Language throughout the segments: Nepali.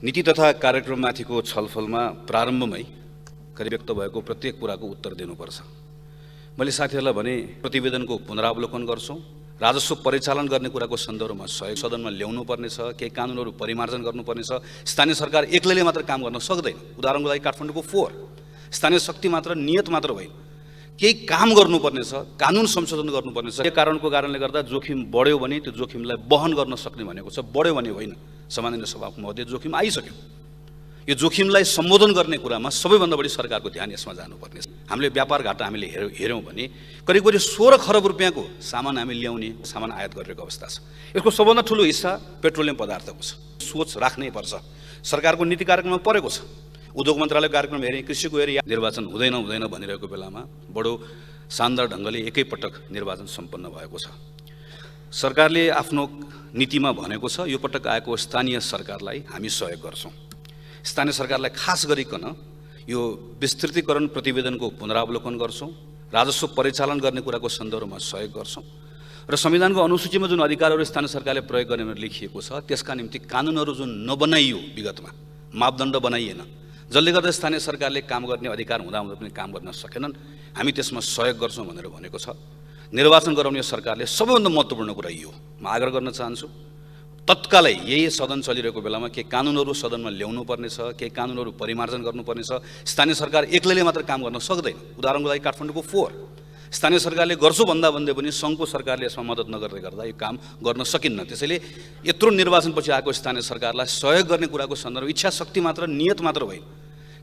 नीति तथा कार्यक्रममाथिको छलफलमा प्रारम्भमै करिब व्यक्त भएको प्रत्येक कुराको उत्तर दिनुपर्छ। मैले साथीहरूलाई भने प्रतिवेदनको पुनरावलोकन गर्छौँ, राजस्व परिचालन गर्ने कुराको सन्दर्भमा सहयोग सदनमा ल्याउनु पर्नेछ, केही कानुनहरू परिमार्जन गर्नुपर्नेछ। स्थानीय सरकार एक्लैले मात्र काम गर्न सक्दैन। उदाहरणको लागि काठमाडौँको फोहोर स्थानीय शक्ति मात्र, नियत मात्र होइन, केही काम गर्नुपर्नेछ, कानुन संशोधन गर्नुपर्नेछ। यो कारणले गर्दा जोखिम बढ्यो भने त्यो जोखिमलाई वहन गर्न सक्ने भनेको छ, बढ्यो भने होइन। सामान्य सभाको महोदय, जोखिम आइसक्यो। यो जोखिमलाई सम्बोधन गर्ने कुरामा सबैभन्दा बढी सरकारको ध्यान यसमा जानुपर्नेछ। हामीले व्यापार घाटा हामीले हेऱ्यौँ भने करिब 16 खरब रुपियाँको सामान हामी ल्याउने, सामान आयात गरिरहेको अवस्था छ। यसको सबभन्दा ठुलो हिस्सा पेट्रोलियम पदार्थको छ। सोच राख्नै पर्छ। सरकारको नीति कार्यक्रममा परेको छ। उद्योग मन्त्रालयको कार्यक्रम हेरेँ, कृषिको हेरेँ, निर्वाचन हुँदैन भनिरहेको बेलामा बडो शानदार ढङ्गले एकैपटक निर्वाचन सम्पन्न भएको छ। सरकारले आफ्नो नीतिमा भनेको छ, यो पटक आएको स्थानीय सरकारलाई हामी सहयोग गर्छौँ। स्थानीय सरकारलाई खास गरिकन यो विस्तृतीकरण प्रतिवेदनको पुनरावलोकन गर्छौँ, राजस्व परिचालन गर्ने कुराको सन्दर्भमा सहयोग गर्छौँ र संविधानको अनुसूचीमा जुन अधिकारहरू स्थानीय सरकारले प्रयोग गर्ने भनेर लेखिएको छ त्यसका निम्ति कानुनहरू जुन नबनाइयो, विगतमा मापदण्ड बनाइएन, जसले गर्दा स्थानीय सरकारले काम गर्ने अधिकार हुँदा पनि काम गर्न सकेनन्, हामी त्यसमा सहयोग गर्छौँ भनेर भनेको छ। निर्वाचन गराउने सरकारले सबैभन्दा महत्त्वपूर्ण कुरा यो म आग्रह गर्न चाहन्छु, तत्कालै यही सदन चलिरहेको बेलामा के कानुनहरू सदनमा ल्याउनु पर्नेछ, केही कानुनहरू परिमार्जन गर्नुपर्नेछ। स्थानीय सरकार एक्लैले मात्र काम गर्न सक्दैन। उदाहरणको लागि काठमाडौँको फोहोर स्थानीय सरकारले गर्छु भन्दा पनि सङ्घको सरकारले यसमा मद्दत नगर्दै गर्दा यो काम गर्न सकिन्न। त्यसैले यत्रो निर्वाचनपछि आएको स्थानीय सरकारलाई सहयोग गर्ने कुराको सन्दर्भ इच्छा शक्ति मात्र, नियत मात्र होइन,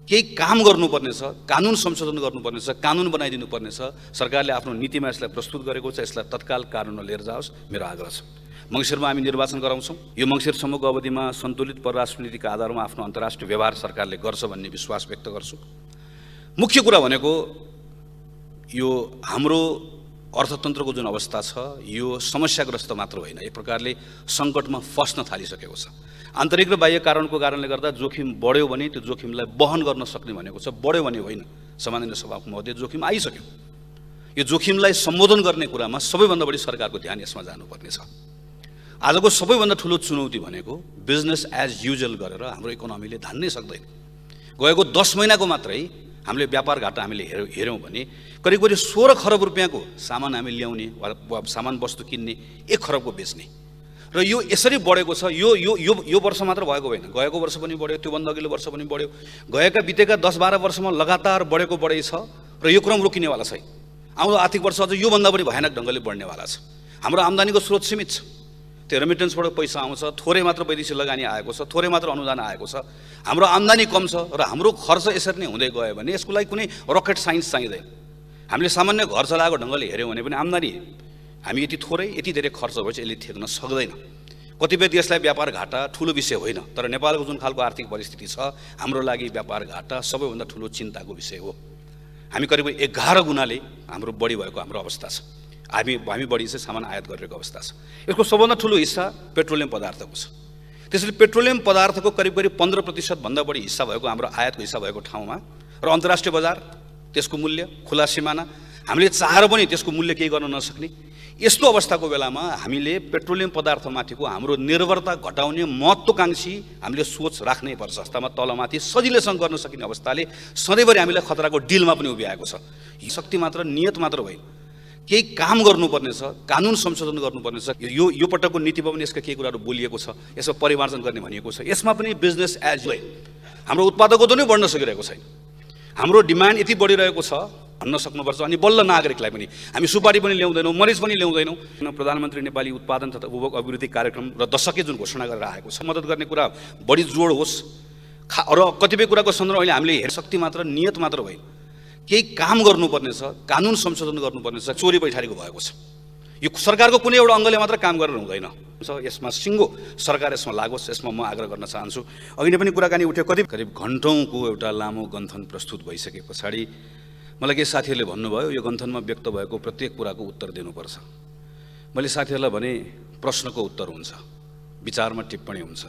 केही काम गर्नुपर्नेछ, कानुन संशोधन गर्नुपर्नेछ, कानुन बनाइदिनु पर्नेछ। सरकारले आफ्नो नीतिमा यसलाई प्रस्तुत गरेको छ, यसलाई तत्काल कानुनमा लिएर जाओस्, मेरो आग्रह छ। मङ्सिरमा हामी निर्वाचन गराउँछौँ। यो मङ्सिरसम्मको अवधिमा सन्तुलित परराष्ट्र नीतिका आधारमा आफ्नो अन्तर्राष्ट्रिय व्यवहार सरकारले गर्छ भन्ने विश्वास व्यक्त गर्छु। मुख्य कुरा भनेको यो हाम्रो अर्थतन्त्रको जुन अवस्था छ यो समस्याग्रस्त मात्र होइन, एक प्रकारले सङ्कटमा फस्न थालिसकेको छ। आन्तरिक र बाह्य कारणले गर्दा जोखिम बढ्यो भने त्यो जोखिमलाई वहन गर्न सक्ने भनेको छ, बढ्यो भने होइन। सामान्य सभाको महोदय, जोखिम आइसक्यो। यो जोखिमलाई सम्बोधन गर्ने कुरामा सबैभन्दा बढी सरकारको ध्यान यसमा जानुपर्नेछ। आजको सबैभन्दा ठुलो चुनौती भनेको बिजनेस एज युजुअल गरेर हाम्रो इकोनोमीले धान्नै सक्दैन। गएको 10 महिनाको मात्रै हामीले व्यापार घाटा हामीले हेऱ्यौँ भने करिब 16 खरब रुपियाँको सामान हामी ल्याउने वा सामान वस्तु किन्ने, 1 खरबको बेच्ने र यो यसरी बढेको छ। यो वर्ष मात्र भएको होइन, गएको वर्ष पनि बढ्यो, त्योभन्दा अघिल्लो वर्ष पनि बढ्यो। बितेका 10-12 वर्षमा लगातार बढै छ र यो क्रम रोकिनेवाला छैन। आउँदो आर्थिक वर्ष अझ योभन्दा पनि भयानक ढङ्गले बढ्नेवाला छ। हाम्रो आम्दानीको स्रोत सीमित छ। त्यो रेमिटेन्सबाट पैसा आउँछ, थोरै मात्र वैदेशिक लगानी आएको छ, थोरै मात्र अनुदान आएको छ। हाम्रो आम्दानी कम छ र हाम्रो खर्च यसरी नै हुँदै गयो भने यसको लागि कुनै रकेट साइन्स चाहिँदैन। हामीले सामान्य घर चलाएको ढङ्गले हेऱ्यौँ भने पनि आम्दानी हामी यति थोरै यति धेरै खर्च भएपछि यसले थेक्न सक्दैन। कतिपय देशलाई व्यापार घाटा ठुलो विषय होइन, तर नेपालको जुन खालको आर्थिक परिस्थिति छ हाम्रो लागि व्यापार घाटा सबैभन्दा ठुलो चिन्ताको विषय हो। हामी करिब 11 गुणाले हाम्रो बढी भएको हाम्रो अवस्था छ। हामी बढी चाहिँ सामान आयात गरिरहेको अवस्था छ। यसको सबभन्दा ठुलो हिस्सा पेट्रोलियम पदार्थको छ। त्यसैले पेट्रोलियम पदार्थको करिब 15% भन्दा बढी हिस्सा भएको हाम्रो आयातको हिस्सा भएको ठाउँमा र अन्तर्राष्ट्रिय बजार, त्यसको मूल्य, खुला सिमाना, हामीले चाहेर पनि त्यसको मूल्य केही गर्न नसक्ने यस्तो अवस्थाको बेलामा हामीले पेट्रोलियम पदार्थमाथिको हाम्रो निर्भरता घटाउने महत्त्वकांक्षी हामीले सोच राख्नै पर्छ। अवस्थामा तलमाथि सजिलैसँग गर्न सकिने अवस्थाले सधैँभरि हामीलाई खतराको डिलमा पनि उभिआएको छ। शक्ति मात्र, नियत मात्र होइन, केही काम गर्नुपर्नेछ, कानुन संशोधन गर्नुपर्नेछ। यो पटकको नीतिमा पनि यसका केही कुराहरू बोलिएको छ, यसमा परिमार्जन गर्ने भनिएको छ। यसमा पनि बिजनेस एज युजुअल हाम्रो उत्पादकता नै बढ्न सकिरहेको छैन। हाम्रो डिमान्ड यति बढिरहेको छ भन्न सक्नुपर्छ। अनि बल्ल नागरिकलाई पनि हामी सुपारी पनि ल्याउँदैनौँ, मरिच पनि ल्याउँदैनौँ। प्रधानमन्त्री नेपाली उत्पादन तथा उपभोग अभिवृद्धि कार्यक्रम र दशकै जुन घोषणा गरेर आएको छ, मद्दत गर्ने कुरा बढी जोड होस् र कतिपय कुराको सन्दर्भमा अहिले हामीले शक्ति मात्र, नियत मात्र होइन, केही काम गर्नुपर्नेछ, कानुन संशोधन गर्नुपर्नेछ। चोरी पैठारीको भएको छ। यो सरकारको कुनै एउटा अङ्गले मात्र काम गरेर हुँदैन। यसमा सिङ्गो सरकार यसमा लागोस्, यसमा म आग्रह गर्न चाहन्छु। अघि नै पनि कुराकानी उठ्यो, करिब घन्टौँको एउटा लामो गन्थन प्रस्तुत भइसके पछाडि मलाई केही साथीहरूले भन्नुभयो यो गन्थनमा व्यक्त भएको प्रत्येक कुराको उत्तर दिनुपर्छ। मैले साथीहरूलाई भने प्रश्नको उत्तर हुन्छ, विचारमा टिप्पणी हुन्छ,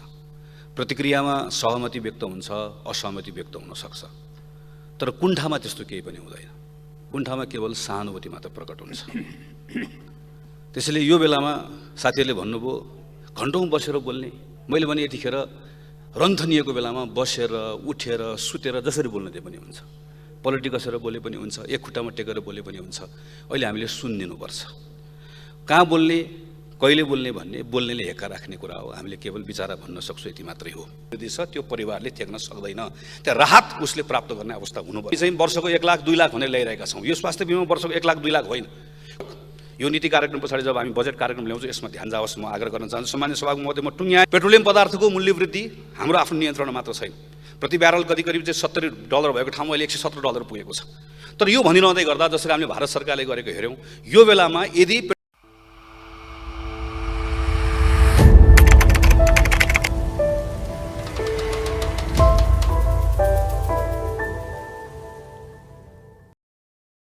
प्रतिक्रियामा सहमति व्यक्त हुन्छ, असहमति व्यक्त हुन सक्छ, तर कुण्ठामा त्यस्तो केही पनि हुँदैन। कुण्ठामा केवल सहानुभूति मात्र प्रकट हुन्छ। त्यसैले यो बेलामा साथीहरूले भन्नुभयो घन्टौँ बसेर बोल्ने, मैले भने यतिखेर रन्थनिएको बेलामा बसेर उठेर सुतेर जसरी बोल्न दिए पनि हुन्छ, पलटी कसेर बोले पनि हुन्छ, एक खुट्टामा टेकेर बोले पनि हुन्छ। अहिले हामीले सुनिदिनुपर्छ। कहाँ बोल्ने, कहिले बोल्ने भन्ने बोल्नेले हेक्का राख्ने कुरा हो। हामीले केवल विचारा भन्न सक्छौँ, यति मात्रै हो। यदि छ त्यो परिवारले त्याग्न सक्दैन, त्यहाँ राहत उसले प्राप्त गर्ने अवस्था हुनुपर्छ। चाहिँ वर्षको 1 लाख 2 लाख भनेर ल्याइरहेका छौँ। यो स्वास्थ्य बिमा वर्षको 1 लाख 2 लाख होइन। यो नीति कार्यक्रम पछाडि जब हामी बजेट कार्यक्रम ल्याउँछौँ, यसमा ध्यान जाओस्। म आग्रह गर्न चाहन्छु सम्मान्य सभाको मध्य म टुङ्ग्याएँ। पेट्रोलियम पदार्थको मूल्य वृद्धि हाम्रो आफ्नो नियन्त्रणमा मात्र छैन। प्रति ब्यारल करिब चाहिँ $70 भएको ठाउँमा अहिले $170 पुगेको छ। तर यो भनिरहँदै गर्दा जसरी हामीले भारत सरकारले गरेको हेऱ्यौँ, यो बेलामा यदि